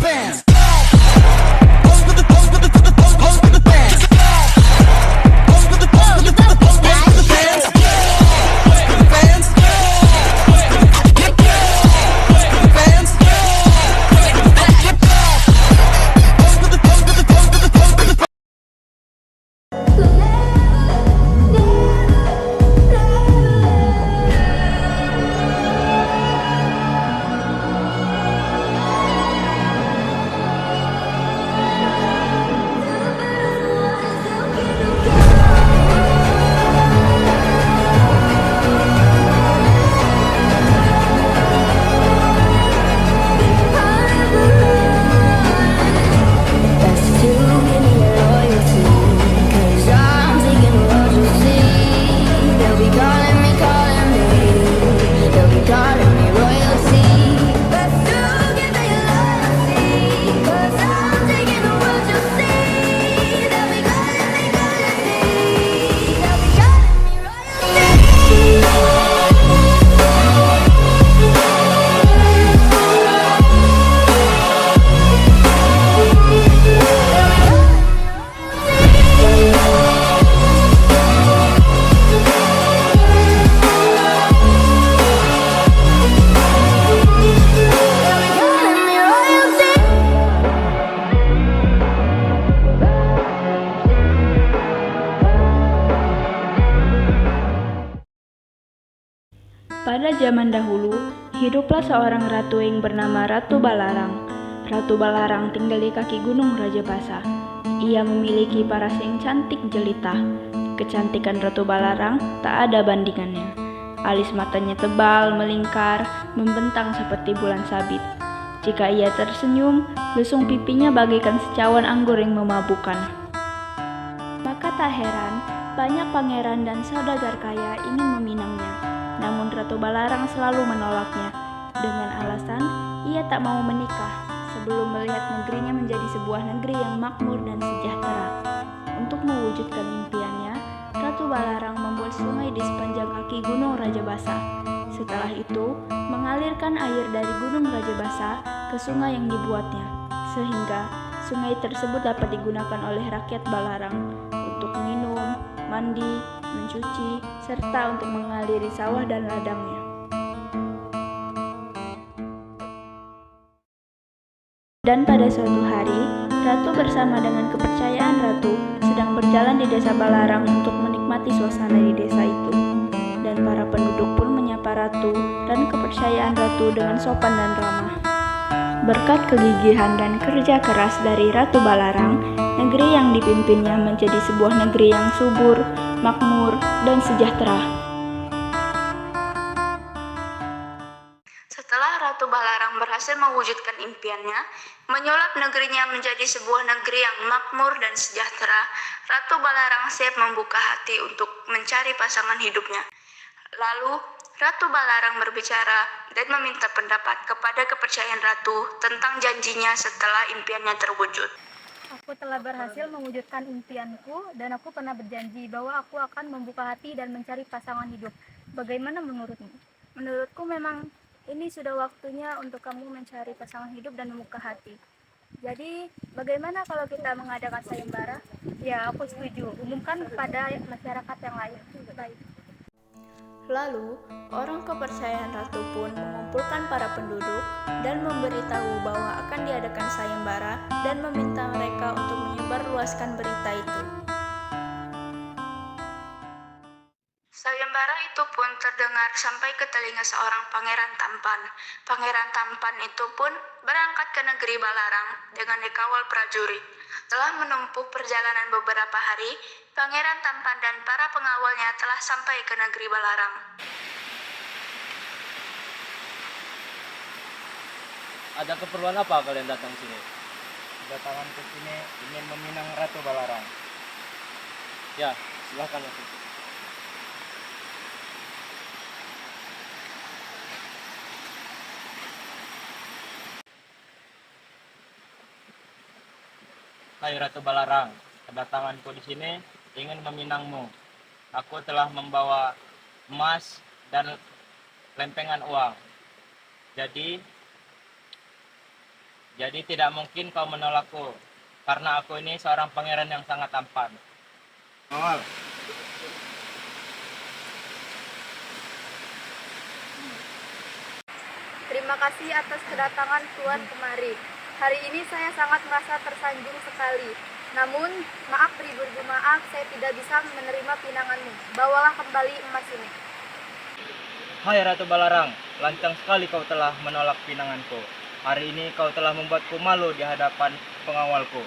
fans. Pada zaman dahulu, hiduplah seorang ratu yang bernama Ratu Balarang. Ratu Balarang tinggal di kaki gunung Rajabasa. Ia memiliki paras yang cantik jelita. Kecantikan Ratu Balarang tak ada bandingannya. Alis matanya tebal, melingkar, membentang seperti bulan sabit. Jika ia tersenyum, lesung pipinya bagaikan secawan anggur yang memabukkan. Maka tak heran, banyak pangeran dan saudagar kaya ingin meminangnya. Namun Ratu Balarang selalu menolaknya dengan alasan ia tak mau menikah sebelum melihat negerinya menjadi sebuah negeri yang makmur dan sejahtera. Untuk mewujudkan impiannya, Ratu Balarang membuat sungai di sepanjang kaki gunung Rajabasa. Setelah itu, mengalirkan air dari gunung Rajabasa ke sungai yang dibuatnya, sehingga sungai tersebut dapat digunakan oleh rakyat Balarang untuk minum, mandi, mencuci, serta untuk mengaliri sawah dan ladangnya. Dan pada suatu hari, Ratu bersama dengan kepercayaan Ratu sedang berjalan di desa Balarang untuk menikmati suasana di desa itu. Dan para penduduk pun menyapa Ratu dan kepercayaan Ratu dengan sopan dan ramah. Berkat kegigihan dan kerja keras dari Ratu Balarang, negeri yang dipimpinnya menjadi sebuah negeri yang subur, makmur, dan sejahtera. Setelah Ratu Balarang berhasil mewujudkan impiannya, menyulap negerinya menjadi sebuah negeri yang makmur dan sejahtera, Ratu Balarang siap membuka hati untuk mencari pasangan hidupnya. Lalu, Ratu Balarang berbicara dan meminta pendapat kepada kepercayaan Ratu tentang janjinya setelah impiannya terwujud. Aku telah berhasil mewujudkan impianku dan aku pernah berjanji bahwa aku akan membuka hati dan mencari pasangan hidup. Bagaimana menurutmu? Menurutku memang ini sudah waktunya untuk kamu mencari pasangan hidup dan membuka hati. Jadi, bagaimana kalau kita mengadakan sayembara? Ya, aku setuju. Umumkan kepada masyarakat yang lain. Baik. Lalu, orang kepercayaan Ratu pun mengumpulkan para penduduk dan memberitahu bahwa akan diadakan sayembara dan meminta mereka untuk menyebarluaskan berita itu. Sayembara itu pun terdengar sampai ke telinga seorang pangeran tampan. Pangeran tampan itu pun berangkat ke negeri Balarang dengan dikawal prajurit. Setelah menempuh perjalanan beberapa hari, Pangeran tampan dan para pengawalnya telah sampai ke negeri Balarang. Ada keperluan apa kalian datang sini? Kedatangan ke sini ingin meminang Ratu Balarang. Ya, silahkan masuk. Hai Ratu Balarang, kedatanganku di sini ingin meminangmu. Aku telah membawa emas dan lempengan uang. Jadi Jadi tidak mungkin kau menolakku, karena aku ini seorang pangeran yang sangat tampan. Pengawal, Terima kasih atas kedatangan Tuan kemari. Hari ini saya sangat merasa tersanjung sekali. Namun, maaf beribu-ribu maaf, saya tidak bisa menerima pinanganmu. Bawalah kembali emas ini. Hai Ratu Balarang, lancang sekali kau telah menolak pinanganku. Hari ini kau telah membuatku malu di hadapan pengawalku.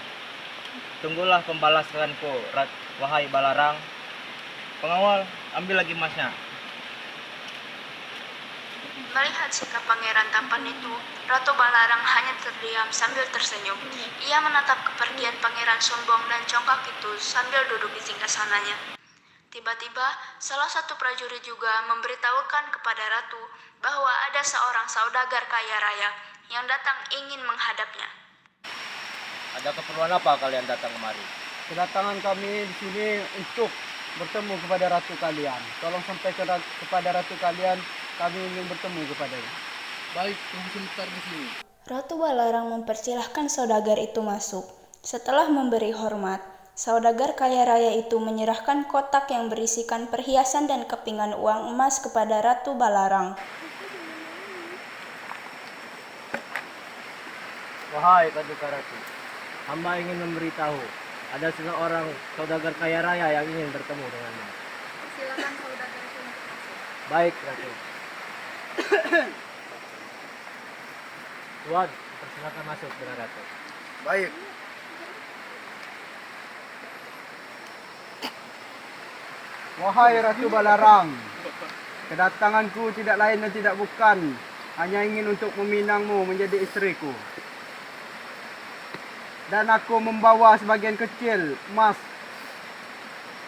Tunggulah pembalasanku, wahai Balarang. Pengawal, ambil lagi emasnya. Melihat sikap pangeran tampan itu, Ratu Balarang hanya terdiam sambil tersenyum. Ia menatap kepergian pangeran sombong dan congkak itu sambil duduk di singgasananya. Tiba-tiba, salah satu prajurit juga memberitahukan kepada Ratu bahwa ada seorang saudagar kaya raya yang datang ingin menghadapnya. Ada keperluan apa kalian datang kemari? Kedatangan kami di sini untuk bertemu kepada ratu kalian. Tolong sampaikan kepada ratu kalian, kami ingin bertemu kepadanya. Baik, tunggu sebentar di sini. Ratu Balarang mempersilahkan saudagar itu masuk. Setelah memberi hormat, saudagar kaya raya itu menyerahkan kotak yang berisikan perhiasan dan kepingan uang emas kepada Ratu Balarang. Wahai Paduka Ratu, hamba ingin memberitahu, ada seorang saudagar kaya raya yang ingin bertemu denganmu. Silakan saudagar itu untuk masuk. Baik, Ratu. Tuan, persilakan masuk, Saudara Ratu. Baik. Wahai Ratu Balarang, kedatanganku tidak lain dan tidak bukan, hanya ingin untuk meminangmu menjadi istriku. Dan aku membawa sebagian kecil emas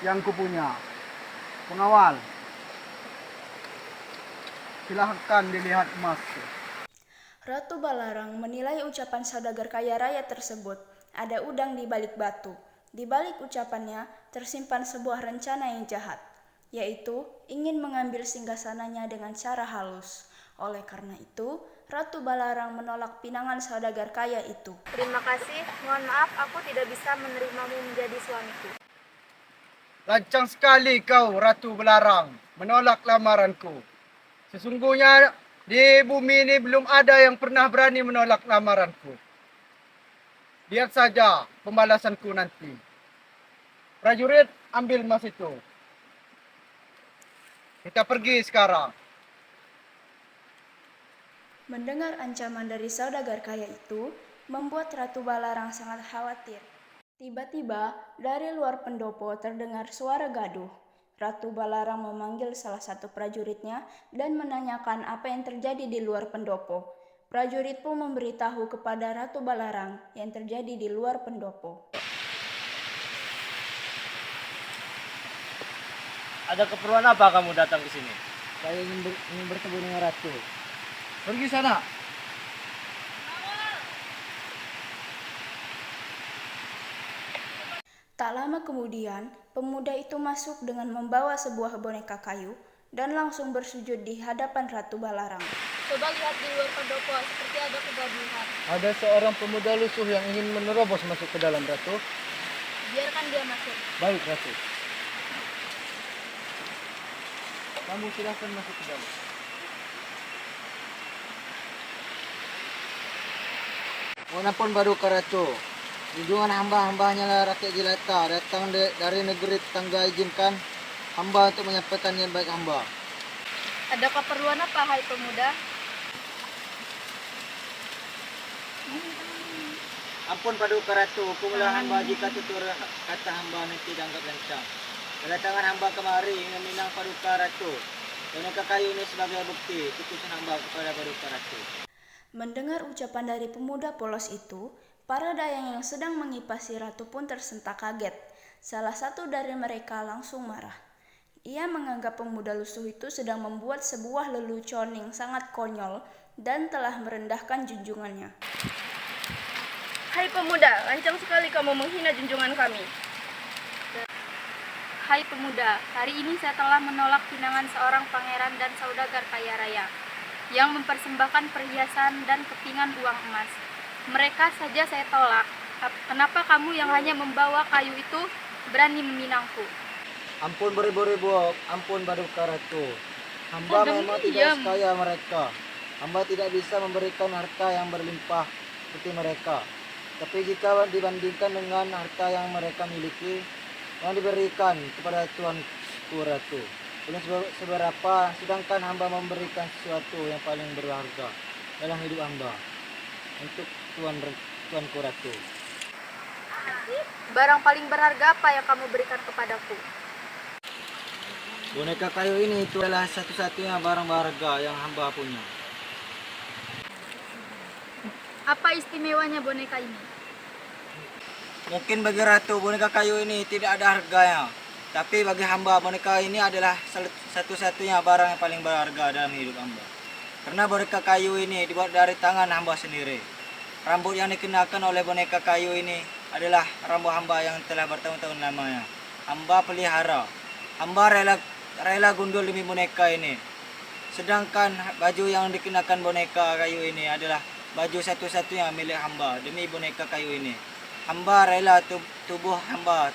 yang kupunya. Pengawal, silahkan dilihat emas. Ratu Balarang menilai ucapan saudagar kaya raya tersebut ada udang di balik batu. Di balik ucapannya tersimpan sebuah rencana yang jahat, yaitu ingin mengambil singgasananya dengan cara halus. Oleh karena itu, Ratu Balarang menolak pinangan saudagar kaya itu. Terima kasih, mohon maaf aku tidak bisa menerimamu menjadi suamiku. Lancang sekali kau, Ratu Balarang, menolak lamaranku. Sesungguhnya di bumi ini belum ada yang pernah berani menolak lamaranku. Lihat saja pembalasanku nanti. Prajurit, ambil emas itu. Kita pergi sekarang. Mendengar ancaman dari saudagar kaya itu, membuat Ratu Balarang sangat khawatir. Tiba-tiba, dari luar pendopo terdengar suara gaduh. Ratu Balarang memanggil salah satu prajuritnya dan menanyakan apa yang terjadi di luar pendopo. Prajurit pun memberitahu kepada Ratu Balarang yang terjadi di luar pendopo. Ada keperluan apa kamu datang ke sini? Saya ingin bertemu dengan Ratu. Pergi sana. Tak lama kemudian, pemuda itu masuk dengan membawa sebuah boneka kayu dan langsung bersujud di hadapan Ratu Balarang. Coba lihat di luar pendopo, seperti ada kegaduhan. Ada seorang pemuda lusuh yang ingin menerobos masuk ke dalam, Ratu. Biarkan dia masuk. Baik, Ratu. Kamu silahkan masuk ke dalam. Mohon ampun Paduka Ratu, junjungan hamba-hamba hanyalah rakyat jelata datang dari negeri tetangga, izinkan hamba untuk menyampaikan niat baik hamba. Ada keperluan apa, hai pemuda? Ampun Paduka Ratu, hukumlah hamba jika tutur kata hamba nanti dianggap lancang. Kedatangan hamba kemari ingin meminang Paduka Ratu. Boneka kayu ini sebagai bukti putusan hamba kepada Paduka Ratu. Mendengar ucapan dari pemuda polos itu, para dayang yang sedang mengipasi ratu pun tersentak kaget. Salah satu dari mereka langsung marah. Ia menganggap pemuda lusuh itu sedang membuat sebuah lelucon yang sangat konyol dan telah merendahkan junjungannya. Hai pemuda, lancang sekali kamu menghina junjungan kami. Hai pemuda, hari ini saya telah menolak pinangan seorang pangeran dan saudagar kaya raya yang mempersembahkan perhiasan dan kepingan uang emas. Mereka saja saya tolak. Kenapa kamu yang hanya membawa kayu itu berani meminangku? Ampun beribu-ribu, ampun Paduka Ratu. Hamba memang tidak sekaya mereka. Hamba tidak bisa memberikan harta yang berlimpah seperti mereka. Tapi jika dibandingkan dengan harta yang mereka miliki, yang diberikan kepada Tuanku Ratu, belum seberapa, sedangkan hamba memberikan sesuatu yang paling berharga dalam hidup hamba untuk Tuanku Ratu. Barang paling berharga apa yang kamu berikan kepadaku? Boneka kayu ini itu adalah satu-satunya barang berharga yang hamba punya. Apa istimewanya boneka ini? Mungkin bagi Ratu boneka kayu ini tidak ada harganya. Tapi bagi hamba boneka ini adalah satu-satunya barang yang paling berharga dalam hidup hamba. Karena boneka kayu ini dibuat dari tangan hamba sendiri. Rambut yang dikenakan oleh boneka kayu ini adalah rambut hamba yang telah bertahun-tahun lamanya. Hamba pelihara. Hamba rela gundul demi boneka ini. Sedangkan baju yang dikenakan boneka kayu ini adalah baju satu-satunya milik hamba demi boneka kayu ini. Hamba rela tubuh hamba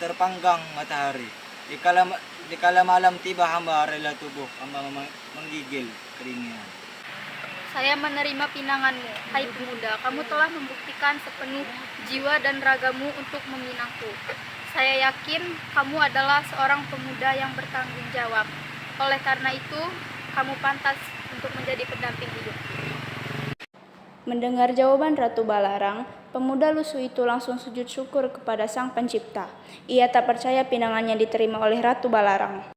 terpanggang matahari. Dikala malam tiba, hamba rela tubuh hamba menggigil kedinginan. Saya menerima pinanganmu, hai pemuda. Kamu telah membuktikan sepenuh jiwa dan ragamu untuk meminangku. Saya yakin kamu adalah seorang pemuda yang bertanggung jawab. Oleh karena itu, kamu pantas untuk menjadi pendamping hidup. Mendengar jawaban Ratu Balarang, pemuda lusuh itu langsung sujud syukur kepada Sang Pencipta. Ia tak percaya pinangannya diterima oleh Ratu Balarang.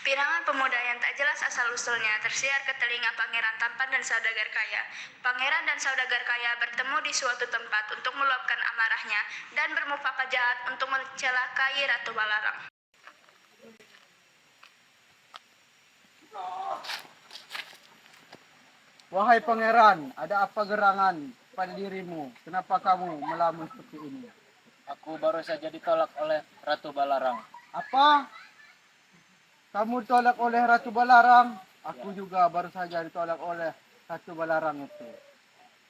Pinangan pemuda yang tak jelas asal-usulnya tersiar ke telinga Pangeran Tampan dan Saudagar Kaya. Pangeran dan Saudagar Kaya bertemu di suatu tempat untuk meluapkan amarahnya dan bermufakat jahat untuk mencelakai Ratu Balarang. Wahai pangeran, ada apa gerangan pada dirimu? Kenapa kamu melamun seperti ini? Aku baru saja ditolak oleh Ratu Balarang. Apa? Kamu tolak oleh Ratu Balarang? Aku juga baru saja ditolak oleh Ratu Balarang itu.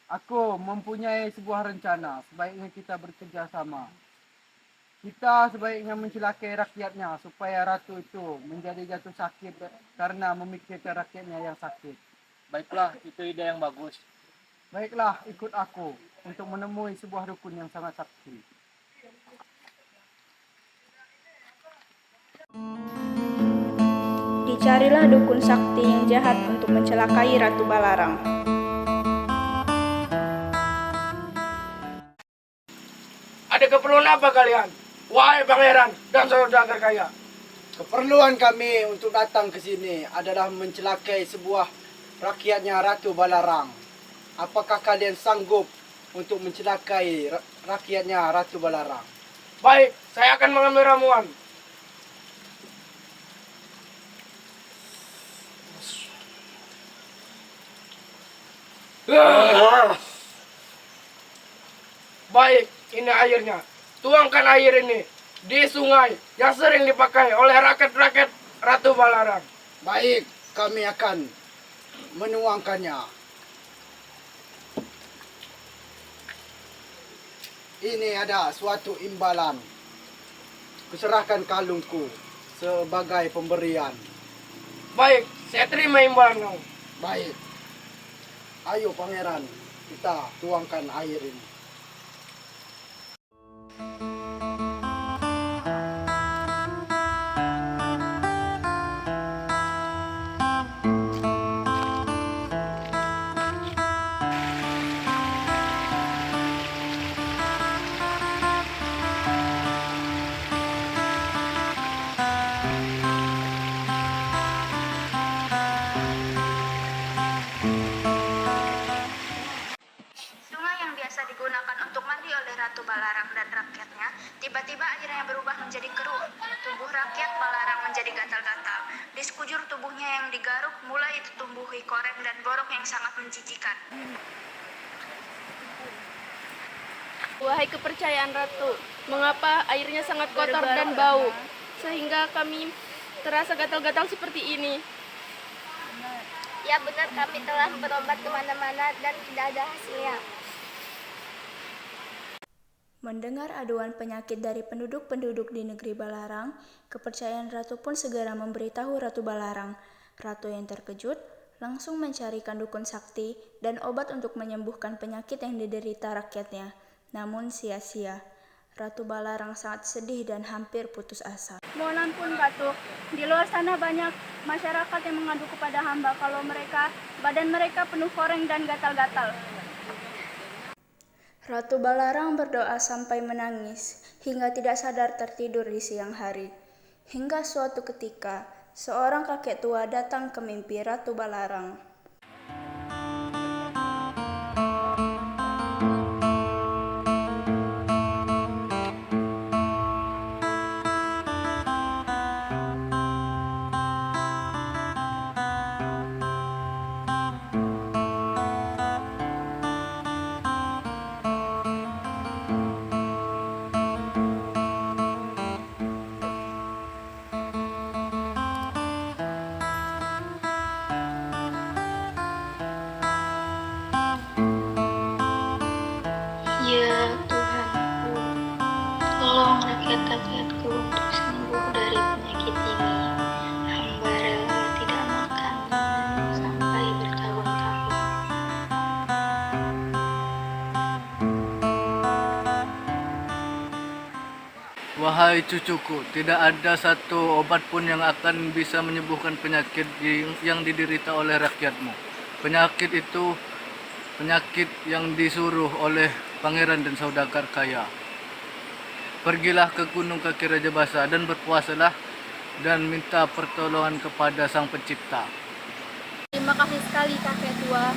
Aku mempunyai sebuah rencana, sebaiknya kita bekerja sama. Kita sebaiknya mencelakai rakyatnya supaya ratu itu menjadi jatuh sakit karena memikirkan rakyatnya yang sakit. Baiklah, itu ide yang bagus. Baiklah, ikut aku untuk menemui sebuah dukun yang sangat sakti. Dicarilah dukun sakti yang jahat untuk mencelakai Ratu Balarang. Ada keperluan apa kalian? Wahai pangeran dan saudagar kaya. Keperluan kami untuk datang ke sini adalah mencelakai sebuah rakyatnya Ratu Balarang. Apakah kalian sanggup untuk mencelakai rakyatnya Ratu Balarang? Baik, saya akan mengambil ramuan. Baik, ini airnya. Tuangkan air ini di sungai yang sering dipakai oleh rakyat-rakyat Ratu Balarang. Baik, kami akan menuangkannya. Ini ada suatu imbalan. Kuserahkan kalungku sebagai pemberian. Baik, saya terima imbalan. Baik. Ayo pangeran, kita tuangkan air ini. Sungai yang biasa digunakan untuk mandi oleh Ratu Balarang dan rakyatnya, tiba-tiba airnya berubah menjadi keruh. Tubuh rakyat Balarang menjadi gatal-gatal. Di sekujur tubuhnya yang digaruk mulai ditumbuhi koreng dan borok yang sangat menjijikan. Wahai kepercayaan Ratu, mengapa airnya sangat kotor dan bau, sehingga kami terasa gatal-gatal seperti ini? Ya benar, kami telah berobat kemana-mana dan tidak ada hasilnya. Mendengar aduan penyakit dari penduduk-penduduk di negeri Balarang, kepercayaan Ratu pun segera memberitahu Ratu Balarang. Ratu yang terkejut langsung mencarikan dukun sakti dan obat untuk menyembuhkan penyakit yang diderita rakyatnya. Namun sia-sia. Ratu Balarang sangat sedih dan hampir putus asa. Mohon ampun Ratu, di luar sana banyak masyarakat yang mengadu kepada hamba kalau badan mereka penuh koreng dan gatal-gatal. Ratu Balarang berdoa sampai menangis, hingga tidak sadar tertidur di siang hari. Hingga suatu ketika, seorang kakek tua datang ke mimpi Ratu Balarang. Ya Tuhanku, tolong rakyat-rakyatku untuk sembuh dari penyakit ini. Hamba rela tidak makan minum sampai bertahun-tahun. Wahai cucuku, tidak ada satu obat pun yang akan bisa menyembuhkan penyakit yang diderita oleh rakyatmu. Penyakit itu penyakit yang disuruh oleh pangeran dan saudagar kaya. Pergilah ke gunung kaki Raja Basa dan berpuasalah dan minta pertolongan kepada Sang Pencipta. Terima kasih sekali kakek tua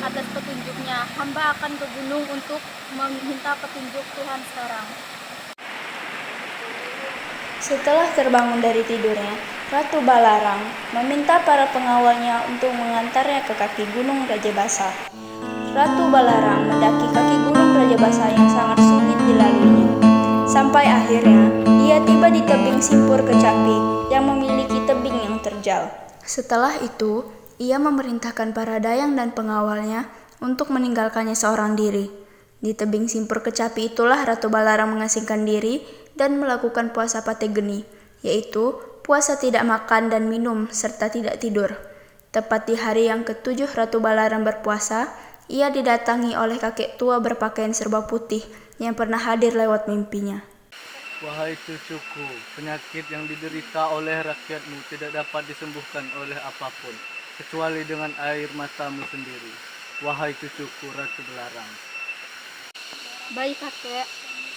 atas petunjuknya. Hamba akan ke gunung untuk meminta petunjuk Tuhan sekarang. Setelah terbangun dari tidurnya, Ratu Balarang meminta para pengawalnya untuk mengantarnya ke kaki gunung Raja Basa. Ratu Balarang mendaki kaki gunung Raja Basa yang sangat sulit dilaluinya. Sampai akhirnya, ia tiba di tebing Simpur Kecapi yang memiliki tebing yang terjal. Setelah itu, ia memerintahkan para dayang dan pengawalnya untuk meninggalkannya seorang diri. Di tebing Simpur Kecapi itulah Ratu Balarang mengasingkan diri dan melakukan puasa pate geni, yaitu puasa tidak makan dan minum serta tidak tidur. Tepat di hari yang ke-7 Ratu Balarang berpuasa, ia didatangi oleh kakek tua berpakaian serba putih yang pernah hadir lewat mimpinya. Wahai cucuku, penyakit yang diderita oleh rakyatmu tidak dapat disembuhkan oleh apapun, kecuali dengan air matamu sendiri. Wahai cucuku Ratu Balarang. Baik kakek,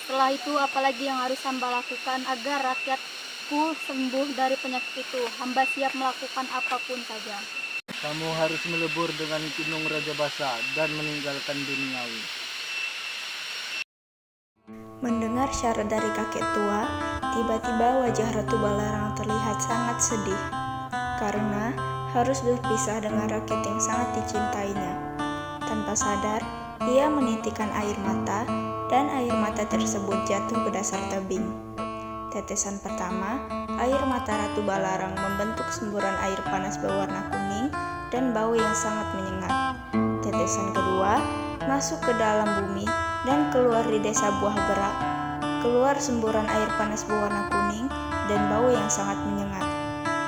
setelah itu apalagi yang harus hamba lakukan agar rakyatku sembuh dari penyakit itu? Hamba siap melakukan apapun saja. Kamu harus melebur dengan gunung Raja Basa dan meninggalkan duniawi. Mendengar syarat dari kakek tua, tiba-tiba wajah Ratu Balarang terlihat sangat sedih, karena harus berpisah dengan rakyat yang sangat dicintainya. Tanpa sadar, ia menitikkan air mata, dan air mata tersebut jatuh ke dasar tebing. Tetesan pertama, air mata Ratu Balarang membentuk semburan air panas berwarna kuning dan bau yang sangat menyengat. Tetesan kedua, masuk ke dalam bumi dan keluar di desa Buah Berak. Keluar semburan air panas berwarna kuning dan bau yang sangat menyengat.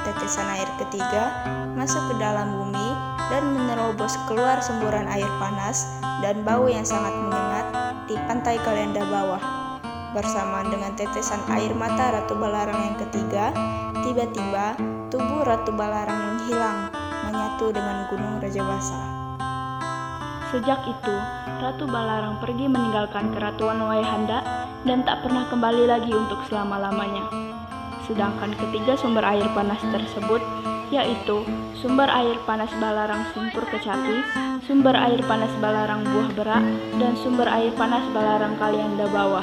Tetesan air ketiga, masuk ke dalam bumi dan menerobos keluar semburan air panas dan bau yang sangat menyengat di pantai Kalenda bawah. Bersamaan dengan tetesan air mata Ratu Balarang yang ketiga, tiba-tiba tubuh Ratu Balarang menghilang, menyatu dengan gunung Raja Basa. Sejak itu, Ratu Balarang pergi meninggalkan keratuan Waihanda dan tak pernah kembali lagi untuk selama-lamanya. Sedangkan ketiga sumber air panas tersebut, yaitu sumber air panas Balarang Simpur Kecapi, sumber air panas Balarang Buah Berak, dan sumber air panas Balarang Kalianda Bawah.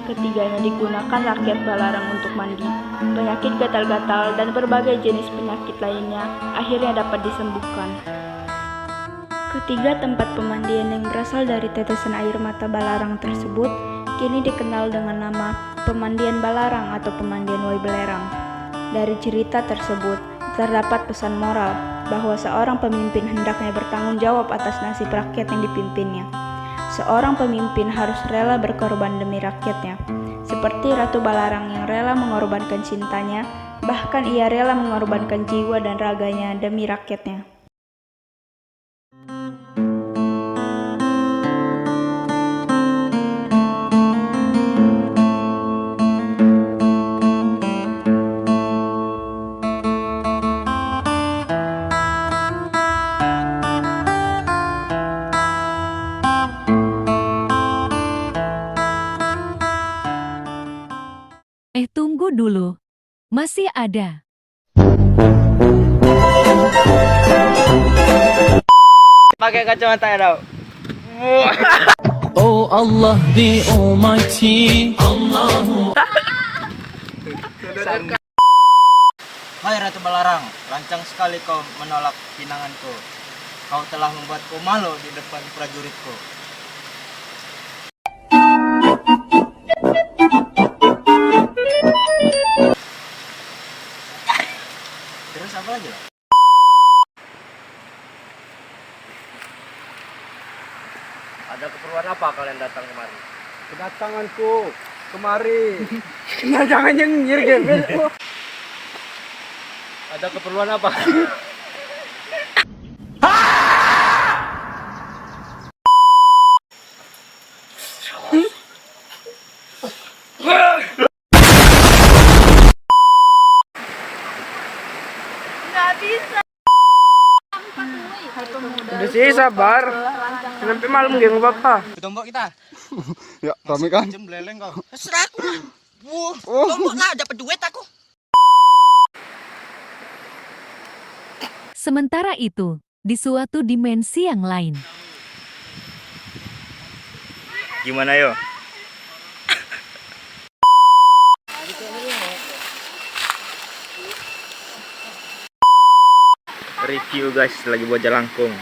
Ketiganya digunakan rakyat Balarang untuk mandi. Penyakit gatal-gatal dan berbagai jenis penyakit lainnya akhirnya dapat disembuhkan. Ketiga tempat pemandian yang berasal dari tetesan air mata Balarang tersebut kini dikenal dengan nama Pemandian Balarang atau Pemandian Wai Belerang. Dari cerita tersebut terdapat pesan moral bahwa seorang pemimpin hendaknya bertanggung jawab atas nasib rakyat yang dipimpinnya. Seorang pemimpin harus rela berkorban demi rakyatnya, seperti Ratu Balarang yang rela mengorbankan cintanya, bahkan ia rela mengorbankan jiwa dan raganya demi rakyatnya. Tunggu dulu. Masih ada. Pakai kacamata ya, Dau. Oh Allah the Almighty. Hai Ratu Balarang, lancang sekali kau menolak pinanganku. Kau telah membuatku malu di depan prajuritku. Terus apa lagi? Ada keperluan apa kalian datang kemari? Kedatanganku kemari. Jangan nyengir gebel. Ada keperluan apa? Udah sih sabar. Sampai malam game apa? Tombok kita. Ya, kami kan. Jam beleng kau. Serah aku lah. Tombok lah, dapat duit aku. Sementara itu, di suatu dimensi yang lain. Gimana yo? Review guys, lagi buat jalangkung.